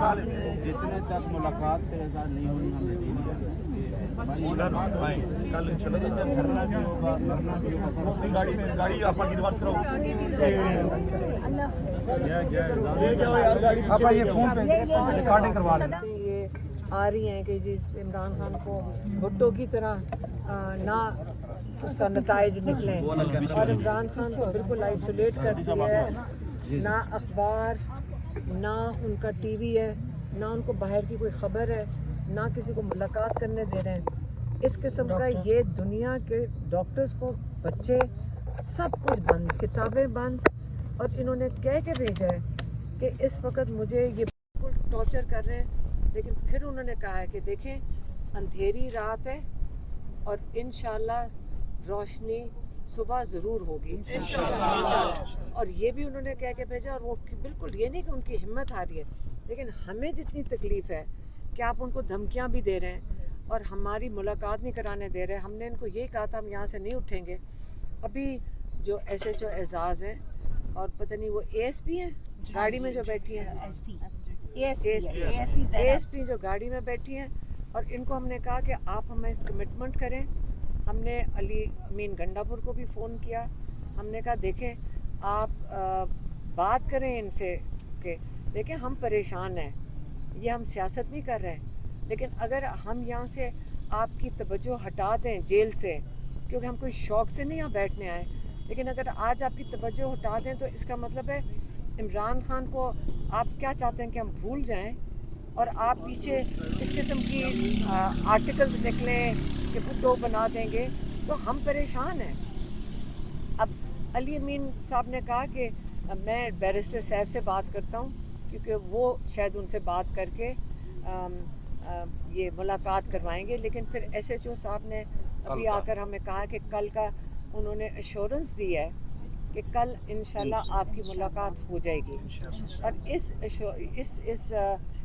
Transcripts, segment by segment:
जितने तक मुलाकात तेरे साथ नहीं होनी हमें नहीं कल करना भी होगा अपनी गाड़ी आप गिरवार कराओ ये फोन पे रिकॉर्डिंग करवा लें। ये आ रही हैं कि जी इमरान खान को भुट्टो की तरह ना उसका नताइज निकले और इमरान खान को बिल्कुल आइसोलेट कर दिया है। ना अखबार ना उनका टीवी है, ना उनको बाहर की कोई खबर है, ना किसी को मुलाकात करने दे रहे हैं। इस किस्म का ये दुनिया के डॉक्टर्स को बच्चे सब कुछ बंद, किताबें बंद। और इन्होंने कह के भेजा है कि इस वक्त मुझे ये बिल्कुल टॉर्चर कर रहे हैं, लेकिन फिर उन्होंने कहा है कि देखें अंधेरी रात है और इंशाल्लाह रोशनी सुबह ज़रूर होगी इंशाल्लाह। और ये भी उन्होंने कह के भेजा, और वो बिल्कुल ये नहीं कि उनकी हिम्मत आ रही है, लेकिन हमें जितनी तकलीफ़ है कि आप उनको धमकियां भी दे रहे हैं और हमारी मुलाकात नहीं कराने दे रहे। हमने इनको यही कहा था हम यहाँ से नहीं उठेंगे। अभी जो SHO एजाज़ हैं और पता नहीं वो ASP हैं गाड़ी में जो बैठी हैं, ASP जो गाड़ी में बैठी हैं, और इनको हमने कहा कि आप हमें कमिटमेंट करें। हमने अली अमीन गंडापुर को भी फ़ोन किया, हमने कहा देखें आप बात करें इनसे कि देखें हम परेशान हैं, ये हम सियासत नहीं कर रहे हैं, लेकिन अगर हम यहाँ से आपकी तवज्जो हटा दें जेल से, क्योंकि हम कोई शौक़ से नहीं यहाँ बैठने आए, लेकिन अगर आज आपकी तवज्जो हटा दें तो इसका मतलब है इमरान खान को आप क्या चाहते हैं कि हम भूल जाएं और आप पीछे इस किस्म की आर्टिकल्स निकलें कि भुट्टो बना देंगे, तो हम परेशान हैं। अब अली अमीन साहब ने कहा कि मैं बैरिस्टर साहब से बात करता हूँ, क्योंकि वो शायद उनसे बात करके ये मुलाकात करवाएंगे। लेकिन फिर SHO साहब ने अभी आकर हमें कहा कि कल का उन्होंने एश्योरेंस दी है कि कल इंशाल्लाह आपकी मुलाकात हो जाएगी। और इस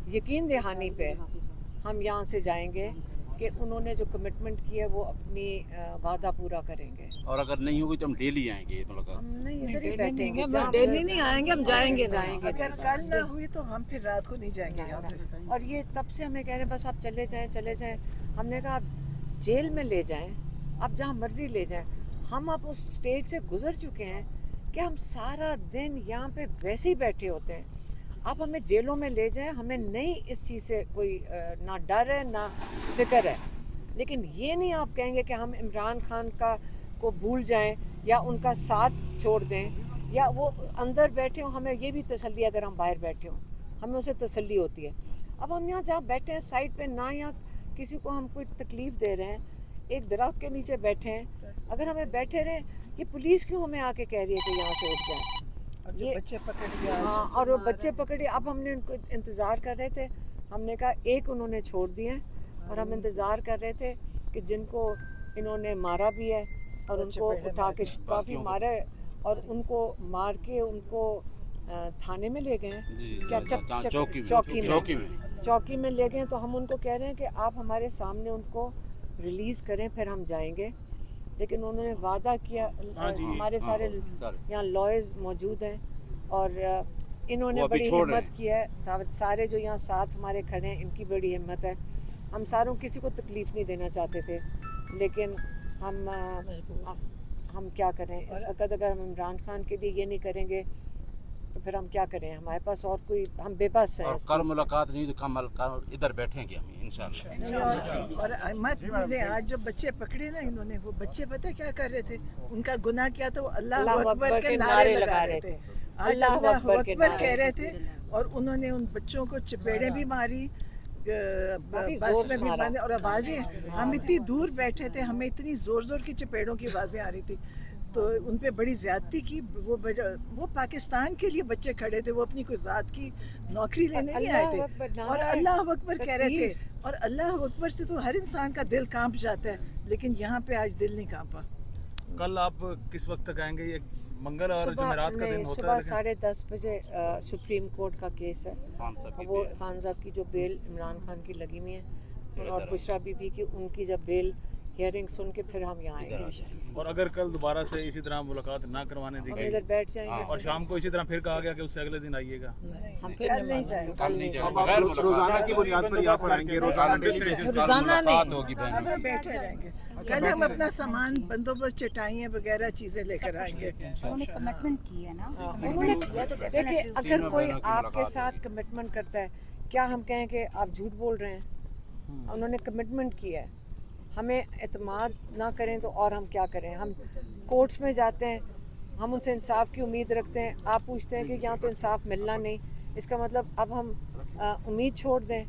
यकीन दहानी पे हम यहाँ से जाएंगे कि उन्होंने जो कमिटमेंट की है वो अपनी वादा पूरा करेंगे। और अगर नहीं होगी तो हम डेली आएंगे मुलाकात। हम नहीं इधर ही बैठेंगे, हम डेली नहीं आएंगे, हम जाएंगे। अगर कल ना हुई तो हम फिर रात को नहीं जाएंगे यहाँ से। और ये तब से हमें कह रहे हैं बस आप चले जाएं चले जाएं। हमने कहा आप जेल में ले जाएं, आप जहाँ मर्जी ले जाएं। हम अब उस स्टेज से गुजर चुके हैं कि हम सारा दिन यहाँ पे वैसे ही बैठे होते हैं। आप हमें जेलों में ले जाएं, हमें नहीं इस चीज़ से कोई ना डर है ना फिक्र है, लेकिन ये नहीं आप कहेंगे कि हम इमरान खान को भूल जाएं या उनका साथ छोड़ दें या वो अंदर बैठे हों। हमें ये भी तसल्ली, अगर हम बाहर बैठे हों हमें उसे तसल्ली होती है। अब हम यहाँ जहाँ बैठे हैं साइड पे, ना यहाँ किसी को हम कोई तकलीफ़ दे रहे हैं, एक दरख्त के नीचे बैठे हैं। अगर हमें बैठे रहे, ये पुलिस क्यों हमें आके कह रही है कि यहाँ से उठ जाएं? ये बच्चे पकड़ लिया। हाँ, और वो बच्चे पकड़े। अब हमने उनको इंतज़ार कर रहे थे, हमने कहा एक उन्होंने छोड़ दिए हैं, और हम इंतज़ार कर रहे थे कि जिनको इन्होंने मारा भी है और उनको उठा के काफ़ी मारा है और उनको मार के उनको थाने में ले गए हैं, क्या चौकी में ले गए हैं। तो हम उनको कह रहे हैं कि आप हमारे सामने उनको रिलीज़ करें, फिर हम जाएंगे। लेकिन उन्होंने वादा किया, हमारे सारे यहाँ लॉयर्स मौजूद हैं और इन्होंने बड़ी हिम्मत की है। सारे जो यहाँ साथ हमारे खड़े हैं, इनकी बड़ी हिम्मत है। हम सारों किसी को तकलीफ़ नहीं देना चाहते थे, लेकिन हम क्या करें इस वक्त। अगर हम इमरान खान के लिए ये नहीं करेंगे तो फिर हम क्या करें? हमारे पास और कोई, हम बेबस हैं। और कल मुलाकात नहीं तो कल इधर बैठेंगे हम इंशाल्लाह। और मत भूलें आज जो बच्चे पकड़े ना इन्होंने, वो बच्चे पता क्या कर रहे थे? उनका गुनाह क्या था? वो अल्लाह अकबर के नारे लगा रहे थे। आज अल्लाह अकबर कह रहे थे और उन्होंने उन बच्चों को चपेड़े भी मारी, बस में भी बंद, और आवाज़ें, हम इतनी दूर बैठे थे, हमें इतनी ज़ोर की चपेड़ों की आवाज़ें आ रही थी, तो उन पे बड़ी ज़्यादती की। वो पाकिस्तान के लिए बच्चे खड़े थे, वो अपनी कोई ज़ात की नौकरी लेने नहीं आए थे, और अल्लाह अकबर कह रहे थे। और अल्लाह अकबर से तो हर इंसान का दिल कांप जाता है, लेकिन यहाँ पे आज दिल नहीं कांपा। कल आप किस वक्त तक आएंगे? ये मंगल और जुमेरात का दिन होता है। सुबह 10:30 बजे सुप्रीम कोर्ट का केस है, वो खान साहब की जो बेल इमरान खान की लगी हुई है और बुशरा बीबी की, उनकी जब बेल हियरिंग सुन के फिर हम यहाँ आएंगे। और अगर कल दोबारा से इसी तरह मुलाकात ना करवाने दी हम गई इधर बैठ जाएंगे और शाम को इसी तरह फिर कहा गया कि उससे अगले दिन आइएगा, हम फिर कल नहीं जाएंगे। रोजाना की बुनियाद पर यहाँ पर आएंगे, रोजाना रोजाना नहीं, होगी बहन। अब हम बैठे रहेंगे। कल हम अपना सामान बंदोबस्त चटाइयाँ वगैरह चीजें लेकर आएंगे। उन्होंने कमिटमेंट की है ना, उन्होंने देखिए अगर कोई आपके साथ कमिटमेंट करता है, क्या हम कहें कि आप झूठ बोल रहे हैं? उन्होंने कमिटमेंट किया है, हमें एतमाद ना करें तो और हम क्या करें? हम कोर्ट्स में जाते हैं, हम उनसे इंसाफ की उम्मीद रखते हैं, आप पूछते हैं कि यहाँ तो इंसाफ मिलना नहीं, इसका मतलब अब हम उम्मीद छोड़ दें?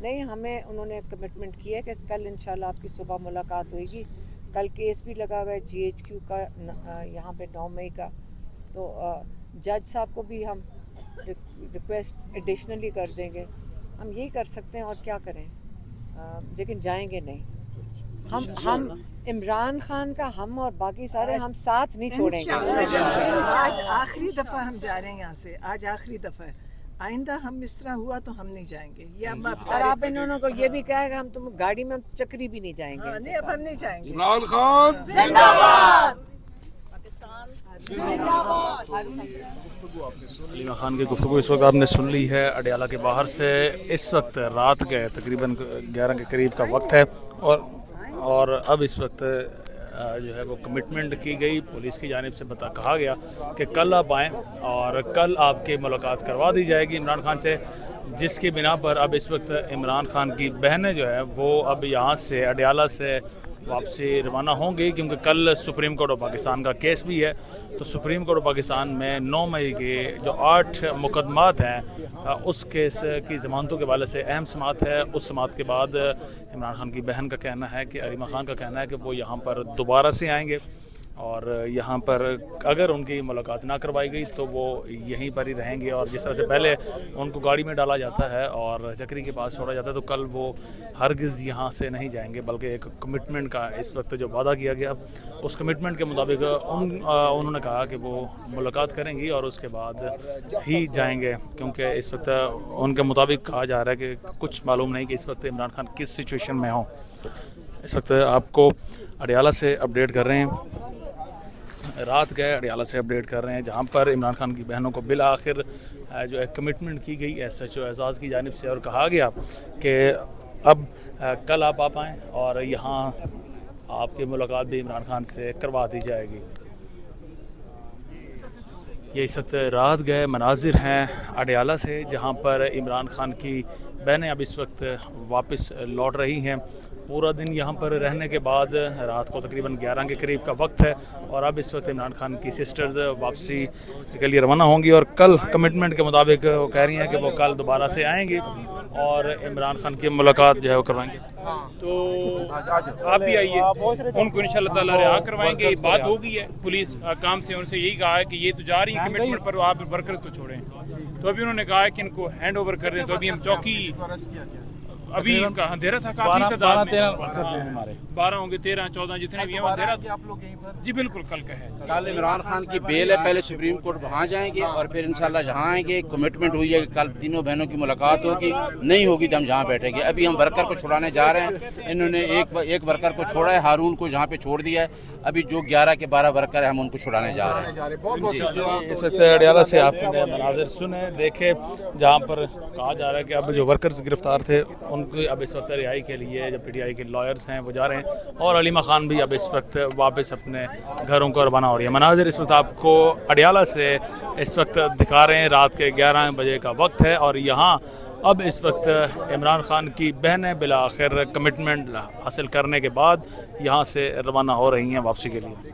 नहीं, हमें उन्होंने कमिटमेंट किया है कि कल इंशाल्लाह आपकी सुबह मुलाकात होगी। कल केस भी लगा हुआ है GHQ का यहाँ पे 9 मई का, तो जज साहब को भी हम रिक्वेस्ट एडिशनली कर देंगे। हम यही कर सकते हैं और क्या करें, लेकिन जाएंगे नहीं। हम इमरान खान का हम और बाकी सारे हम साथ नहीं छोड़ेंगे। आज आखिरी दफा हम जा रहे हैं यहाँ से, आज आखिरी दफा है। आइंदा हम इस तरह हुआ तो हम नहीं जाएंगे, ये हम और आप इन्होंने को ये भी कहा कि हम तुम गाड़ी में चक्री भी नहीं जाएंगे। नहीं, अब हम नहीं जाएंगे। इमरान खान अलीमा खान की गुफ्तगू इस वक्त आपने सुन ली है अडियाला के बाहर से। इस वक्त रात के तकरीबन 11 के करीब का वक्त है और अब इस वक्त जो है वो कमिटमेंट की गई, पुलिस की जानिब से कहा गया कि कल आप आएँ और कल आपकी मुलाकात करवा दी जाएगी इमरान खान से, जिसकी बिना पर अब इस वक्त इमरान खान की बहनें जो है वो अब यहाँ से अडियाला से वापसी रवाना होंगी, क्योंकि कल सुप्रीम कोर्ट ऑफ पाकिस्तान का केस भी है। तो सुप्रीम कोर्ट ऑफ पाकिस्तान में 9 मई के जो 8 मुकदमात हैं उस केस की ज़मानतों के हवाले से अहम समात है। उस समात के बाद इमरान खान की बहन का कहना है कि अलीमा खान का कहना है कि वो यहाँ पर दोबारा से आएंगे और यहाँ पर अगर उनकी मुलाकात ना करवाई गई तो वो यहीं पर ही रहेंगे। और जिस तरह से पहले उनको गाड़ी में डाला जाता है और चक्री के पास छोड़ा जाता है, तो कल वो हरगिज़ यहाँ से नहीं जाएंगे, बल्कि एक कमिटमेंट का इस वक्त जो वादा किया गया उस कमिटमेंट के मुताबिक उन्होंने कहा कि वो मुलाकात करेंगी और उसके बाद ही जाएंगे, क्योंकि इस वक्त उनके मुताबिक कहा जा रहा है कि कुछ मालूम नहीं कि इस वक्त इमरान खान किस सिचुएशन में हो। इस वक्त आपको अडियाला से अपडेट कर रहे हैं, रात गए अडियाला से अपडेट कर रहे हैं, जहां पर इमरान खान की बहनों को बिल आखिर जो है कमिटमेंट की गई SHO एजाज़ की जानिब से और कहा गया कि अब कल आप आएँ और यहाँ आपकी मुलाकात भी इमरान खान से करवा दी जाएगी। ये इस वक्त रात गए मनाजिर हैं अडियाला से, जहाँ पर इमरान खान की बहनें अब इस वक्त वापस लौट रही हैं। पूरा दिन यहाँ पर रहने के बाद रात को तकरीबन 11 के करीब का वक्त है और अब इस वक्त इमरान खान की सिस्टर्स वापसी के लिए रवाना होंगी और कल कमिटमेंट के मुताबिक वो कह रही हैं कि वो कल दोबारा से आएंगी और इमरान खान की मुलाकात जो है वो करवाएंगे। तो आप भी आइए, उनको इंशाल्लाह ताला रिहा करवाएंगे। बात हो गई है पुलिस काम से, उनसे यही कहा है कि ये तो जा रही है कमिटमेंट पर, आप वर्कर्स को छोड़ें। तो अभी उन्होंने कहा है कि इनको हैंड ओवर कर रहे हैं। तो अभी हम चौकी अभी अंधेरा था काफी तादाद में, 12 होंगे 13 14 जितने भी हैं अंधेरा। जी बिल्कुल कल का है। कल इमरान खान की बेल है, पहले सुप्रीम कोर्ट वहाँ जाएंगे और फिर इंशाल्लाह जहाँ आएंगे। कमिटमेंट हुई है कि कल तीनों बहनों की मुलाकात होगी, नहीं होगी तो हम जहाँ बैठेंगे। अभी हम वर्कर को छुड़ाने जा रहे हैं, इन्होंने एक वर्कर को छोड़ा है, हारून को जहाँ पे छोड़ दिया है। अभी जो 11 के 12 वर्कर है हम उनको छुड़ाने जा रहे हैं। इस वक्त अडियाला से आपने मनाजिर सुने देखे, जहाँ पर कहा जा रहा है कि अब जो वर्कर्स गिरफ्तार थे उनकी अब इस वक्त रिहाई के लिए जो PTI के लॉयर्स हैं वो जा रहे हैं और अलीमा खान भी अब इस वक्त वापस अपने घरों को रवाना हो रही है। मनाजिर इस वक्त आपको अडियाला से इस वक्त दिखा रहे हैं, रात के 11 बजे का वक्त है और यहाँ अब इस वक्त इमरान खान की बहनें बिलाखिर कमिटमेंट हासिल करने के बाद यहाँ से रवाना हो रही हैं वापसी के लिए।